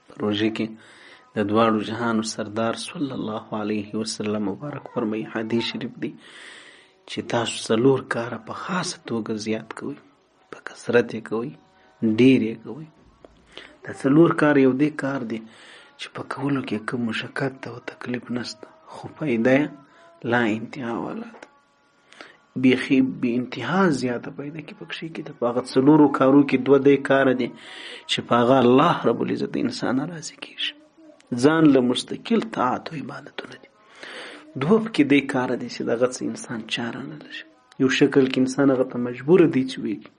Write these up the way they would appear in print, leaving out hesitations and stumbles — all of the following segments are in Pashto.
په روژه کې د دواړو جهانو سردار صلی الله علیه وسلم مبارک فرمایي، حدیث شریف دی، چې تاسو 4 کاره په خاصه توګه زیات کوئ، په کثرت یې کوئ، ډېر یې کوئ. دا 4 کار یو دی کار دی چې په کولو کې کوم مشقت او تکلیف نشته، خو فایده یې لا انتها والا ده، بیخي بې انتها زیاته پیدا کې پکښې کې د په هغه 4 کارو کې 2 دی کاره دی چې په هغه الله رب العزت انسان راضي کېږي، ځان له مستقل طاعت او عبادتونه دي. 2 پکې دی کاره دی چې دغه څه انسان چاره نه لري، یو شکل کې انسان هغه ته مجبور دی چې ویږي.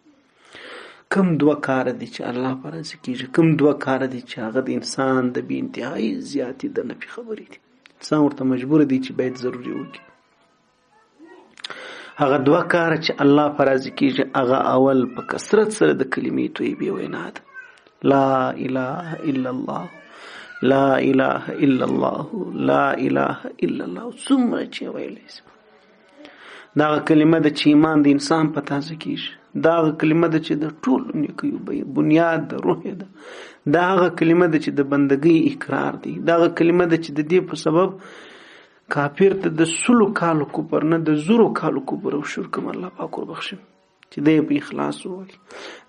کم 2 کاره دي چې الله په راضي کېږي، کم 2 کاره دي چې هغه د انسان د بې انتهایي زیاتې د نفي خبرې دي، انسان ورته مجبور دی چې باید ضروري وکړي. هغه 2 کاره چې الله په راضي کېږي، هغه اول په کثرت سره د کلمې طیبې وینا ده، لا اله الا الله، لا اله الا الله، لا اله الا الله. څومره چې ویلی شي دا هغه کلمه ده چې ایمان د انسان په تازه کېږي، دا هغه کلمه ده چې د ټولو نیکیو بنیاد د روح ده، دا هغه کلمه ده چې د بندګۍ اقرار دی، دا هغه کلمه ده چې د دې په سبب کافر ته د 100 کالو کفر نه د 0 کالو کفر او شرک الله پاک وربخښي چې دی په اخلاص ووایي.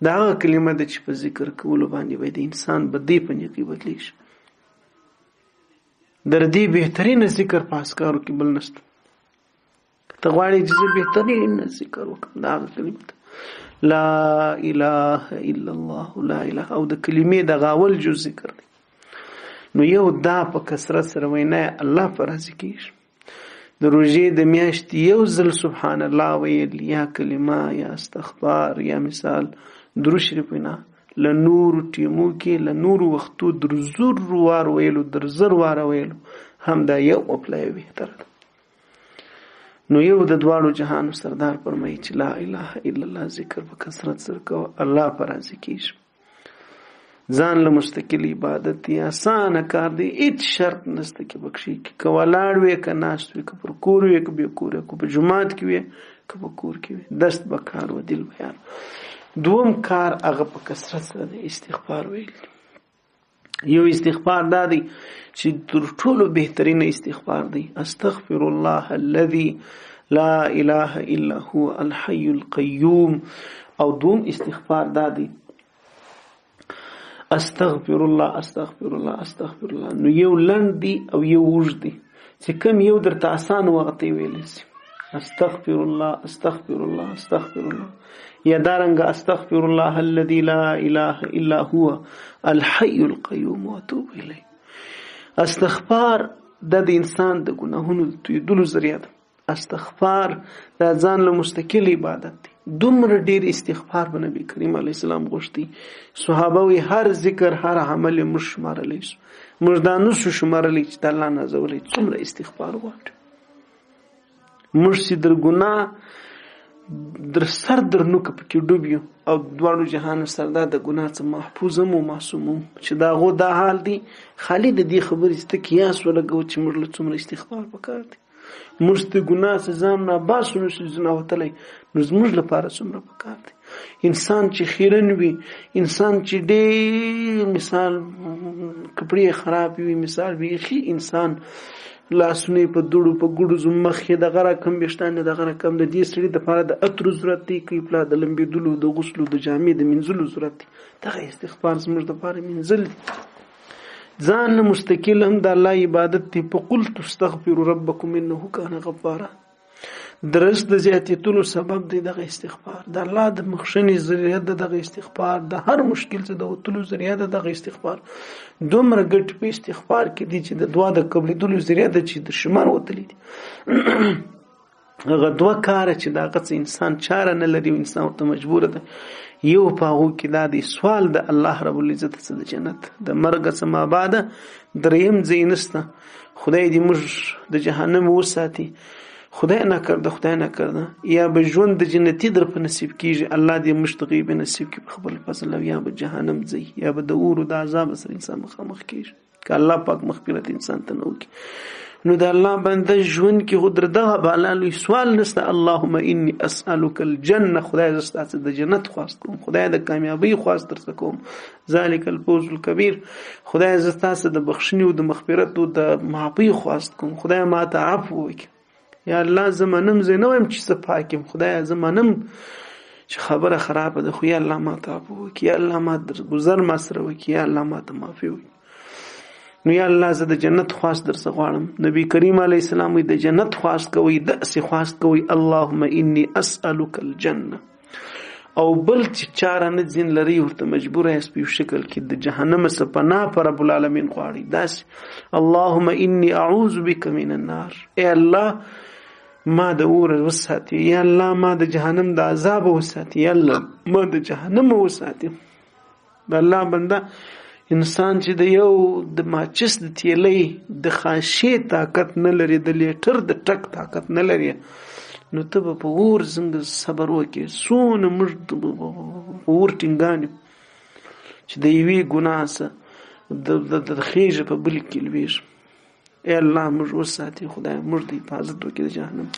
دا هغه کلمه ده چې په ذکر کولو باندې باید انسان به دی په نیکۍ بدلیږي. در دې بهترین ذکر په اذکارو کې بل نشته. ته غواړې چې زه بهترین ذکر وکړم، دا هغه کلمه ده لا اله الا الله، لا اله. او د کلمې د غاول جو ذکر دی. نو یو دا په کثرت سره وینا الله پر راضي کېږي. د روژې د میاشتې یو ځل سبحان الله ویل، یا کلمه، یا استغفار، یا مثال درود شریف وینا، له نورو ټیمو کې له نورو وختو در 100 وار ویلو، در 100 واره ویلو هم دا یو اپلای بهتره ده. نو یو د دواړو جهانو سردار فرمایي چې لا اله الا الله ذکر په کثرت سره کوه، الله پر راضي کېږي. ځان له مستقل عبادت دی، اسانه کار دی، هیڅ شرط نشته کې پکښې کې، که ولاړ وې که ناست وې، که پر کور وې که بې کور وې، که په جومات کې وې که په کور کې وې، دست به کار و دل بیان. 2 کار هغه په کثرت سره د استغفار ویل. یو استغفار دا دی چې تر ټولو بهترین استغفار دی، استغفر الله الذي لا اله الا هو الحي القيوم. او 2 استغفار دا دی استغفر الله استغفر الله استغفر الله. نو یو لنډ دی او یو اوږد دی، چې کوم یو درته آسان وخت ویلی شي، استغفر الله استغفر الله استغفر الله، یا دارنګه استغفر الله الذي لا اله الا هو الحي القيوم واتوب الیه. استغفار د انسان د ګناهونو د تویدلو ذریعہ ده. استغفار د ځان له مستقل عبادت دی. دومره ډیر استغفار به نبی کریم علیه السلام غوښتي. صحابه وی هر ذکر هر عمل موږ شمارلی شو، موږ دا نشو شمارلی چې د الله نازولی څومره استغفار غواړي. موږ چې در ګناه در سر در نوکه پکې ډوب یو، او دواړو جهانو سردار د ګناه څخه محفوظ هم او معصوم هم، چې د هغو دا حال دی. خالي د دې خبرې چې ته قیاس ولګوه چې موږ له څومره استغفار پکار دی. موږ د ګناه څخه ځان ناباسو نشو ځناوتلی، نو زموږ لپاره څومره پکار دی. انسان چې خیرن وي، انسان چې ډېر مثال کپړې خراب وي، مثال بیخي انسان لاسونه په دوړو په ګوډو زمخ یې دغه رقم ویښتان دغه رقم د دې سړي دپاره د عطرو ضرورت دی، کوي پلا د لمبېدلو د غسلو د جامې د مینځلو ضرورت دی. دغه استغفار زموږ دپاره مینځل دي. ځان نه مستقل هم د الله عبادت دی. فقلت استغفروا ربکم انه کان غفارا. د رزق د زیاتېدلو سبب دی دغه استغفار، د الله د بخښنې ذریعه ده دغه استغفار، د هر مشکل څخه د وتلو ذریعه ده دغه استغفار. دومره ګټې په استغفار کې دي چې د دعا د قبلېدلو ذریعه ده چې د شمار وتلی دي. هغه 2 کاره چې د هغه څه انسان چاره نه لري، انسان ورته مجبوره ده. یو په هغو کې دا دی سوال د الله رب العزت څخه د جنت د مرګ څخه ما بعده. 3یم ځای نشته. خدای دې موږ د جهنم وساتي، خدای نکرده خدای نکرده. یا به ژوند د جنتي در په نصیب کیږي، الله دې موږ ته غیب نصیب کړي په خپل فضل، او یا به جهنم ځي، یا به د اور او د عذاب سره انسان مخامخ کیږي. که الله پاک مغفرت انسان ته نه وکړي نو د الله بنده ژوند کې خو در دغه بالا لوی سوال نشته اللهم انی اسألک الجنه خدای زه ستا څخه د جنت خواست کوم خدای د کامیابی خواست درڅخه کوم ذلک الفوز الکبیر خدای زه ستا څخه د بخښنې او د مغفرت او د معافی خواست کوم خدای ما ته عفو وکړي یا الله زه منم زه نه وایم چې څه پاک یم خدای زه منم چې خبره خرابه ده خو یا الله ما ته عفو وکړي یا الله ما درگذر ما سره وکړي یا الله ما ته معافي وکړي نو یا الله زه د جنت خواست درڅخه غواړم نبی کریم علیه السلام وایي د جنت خواست کوئ داسې خواست کوئ اللهم انی اسألک الجنه او بل چې چاره نه ځین لري ورته مجبوره یاست په یو شکل کې د جهنم څخه پناه په رب العالمین غواړئ داسې اللهم انی اعوذ بک من النار ای الله ما د اور وساتي یا الله ما د جهنم د عذاب وساتي یا الله ما د جهنم وساتي د الله بنده انسان چې د یو د ماچس د تیلې د خاشې طاقت نه لري د لیټر د ټک طاقت نه لري نو ته به په اور څنګه صبر وکړې څونه موږ اور ټینګان چې د یوې ګناه څخه د خیژه په بل کې لویږي ای الله موږ وساتي خدای موږ د حفاظت وکړي د جهنم